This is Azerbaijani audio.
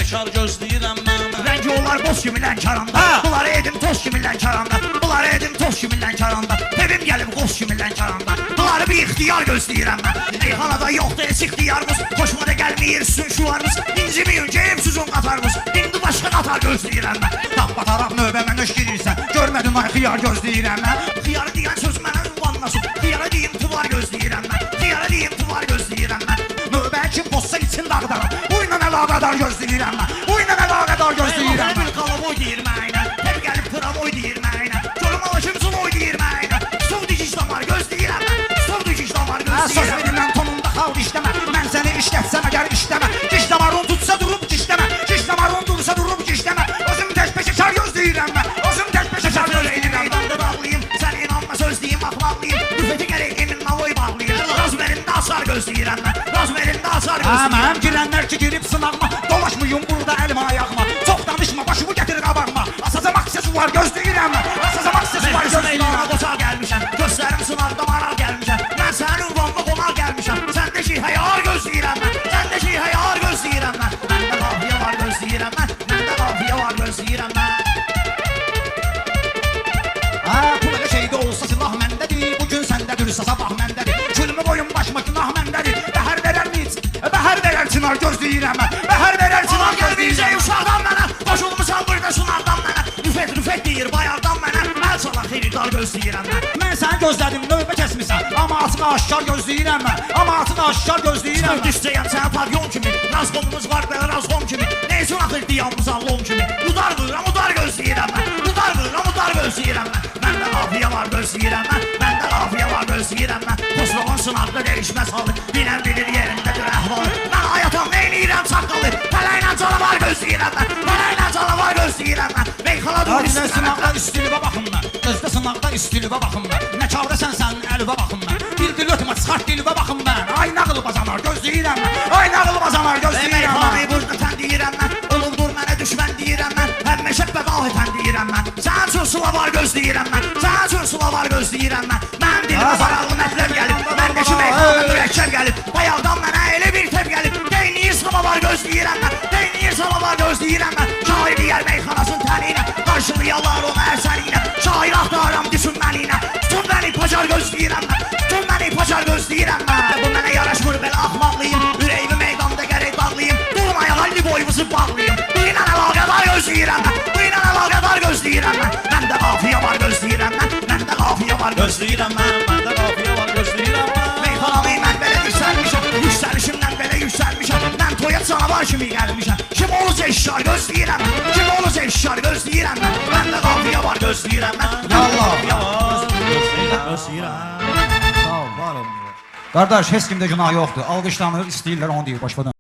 bekar gözləyirəm mən. Rəngi onlar boz kimi Lənkəranda, bunları edim toz kimi Lənkəranda, bunları edim toz kimi Lənkəranda, evim gəlib qoz kimi Lənkəranda, bunları bir ixtiyar gözləyirəm mən. Meyxanada yoxdur heç ixtiyarımız, xoşuma da gəlməyir sizin şuarınız, incimiyin geyim sizin qatarınız, indi başqa qatar gözləyirəm mən. Tapbataraq növbəmə nöş girirsən, görmədim ay xiyar gözləyirəm mən. Xiyarı deyən söz mənə ünvanlasın, xiyara deyim tuvar gözləyirəm mən, xiyara deyim tuvar gözləyirəm mən. Növbə kim bozsa için dağdaram, uyla əlaqədar gözləyirəm mən, uyla əlaqədar gözləyirəm mən. Bir qalavoy deyir mənə, hep gəlib pravoy deyir mənə, görüm alışımsın oy deyir mənə, sov dikiş damar gözləyirəm mən, sov dikiş damar gözləyirəm. Söz verirəm tonunda xalq işləmə, mən səni işlətsəm əgər işləmə, diş damarın tutsa durub dişləmə, diş damarın dursa durub dişləmə, özüm tək peşəkar gözləyirəm mən, özüm tək peşəkar gözləyirəm. Meydanda bağlıyım, sən inanma sözləyim, axmaqlıyım, rüfəti gərək emin navoy bağlıyım, razmerində asar gözləyirəm mən, razmerində asar gözləyirəm. Mənim girənlər ki girib sınağma, dolaşmayım burada əlim ayağıma, çox danışma, başımı gətirir qabağıma, asacam aksesuar gözləyirəm mən, asacam aksesuar gözləyirəm. Qoçaq gəlmişəm, göstərim sınavda maral gəlmişəm, mən sənin ünvanla qonaq gəlmişəm, səndə ki həyar gözləyirəm mən, səndə ki həyar gözləyirəm mən, məndə qafiyə var gözləyirəm mən, məndə qafiyə var gözləyirəm mən. Bu belə şeydə olsa silah məndədir, bugün səndədirsə sabah məndədir, külümü boyun başıma günah məndədir, bəhər verər miyiz, bəhər verər çınar gözləyirəm mən, bəhər verər çınar gözləyirəm. Uşaqdan mənə, qoşulmuşam burada sınavdan mənə, rüfət deyir bayardan mənə, əl çalan xeridar gözləyirəm mən. Mən səni gözlədim, növbə kəsmirsən, amma açıq aşkar gözləyirəm mən, amma açıq aşkar gözləyirəm mən. Düşsəyəm sənə pavyon kimi, razqomumuz var belə razqom kimi, neysun axır diyamız allon kimi, udar vıram, udar gözləyirəm mən, udar vıram, udar gözləyirəm mən. Məndə qafiyə var gözləyirəm mən, məndə qafiyə var gözləyirəm mən, Xosrovun sınaqda dəyişməz halı, bilən bilir yerindədir əhvalı, mən hayatam neyniyirəm saqqalı, pələklə canavar gözləyirəm mən, pələklə canavar gözləyirəm mən, meyxana dur istirəm. Sınaqda üstülübə baxım mən, özdə sınaqda üstülübə baxım mən, nə kavrasən sənin əlübə baxım mən, bir dil ötmə çıxart dilübə baxım mən, ay nağılı bazanar gözləyirəm mən, ay nağılı bazanar gözləyirəm mən. Meyxanayı burada tən deyirəm mən, olundur mənə düşmən deyirəm mən, həmməşək bədalı tən deyirəm mən, sənin üçün sula var gözləyirəm mən, sənin üçün sula var gözləyirəm mən, mənim dilimə zararlı mətləb gəlib, məndəki meyxana mürəkkəb gəlib, bayaqdan mənə elə bir təb gəlib, deyniyir sama var gözləyirəm mən, deyniyir sama var gözləyirəm mən, şair deyər meyxanasın təninə, qarşılayarlar onu əsərinə, şair axtaram düşünməniyinə, tutun məni pacar gözləyirəm mən, tutun məni pacar gözləyirəm mən. Bu mənə yaraşmır belə axmaqlıyım, ürəyimi meydanda gərək bağlayım, durmaya halli boyumuzu bağlayım, bu ilə əlaqədar gözləyirəm mən, bu ilə əlaqədar gözləyirəm mən, məndə qafiyə var gözləyirəm mən, məndə qafiyə var gözləyirəm mən, məndə qafiyə var gözləyirəm mən. Meyxanayı mən belə yüksəlmişəm, yüksəlişimdən belə yüksəlmişəm, mən toya canavar kimi gəlmişəm, kim olacaq işar gözləyirəm mən, kim olacaq işar gözləyirəm mən, məndə qafiyə var gözləyirəm mən, məndə qafiyə var gözləyirəm. Sağ ol, var olun. Qardaş, heç kimdə günah yoxdur, alqışlanır, istəyirlər onu deyir, başladan.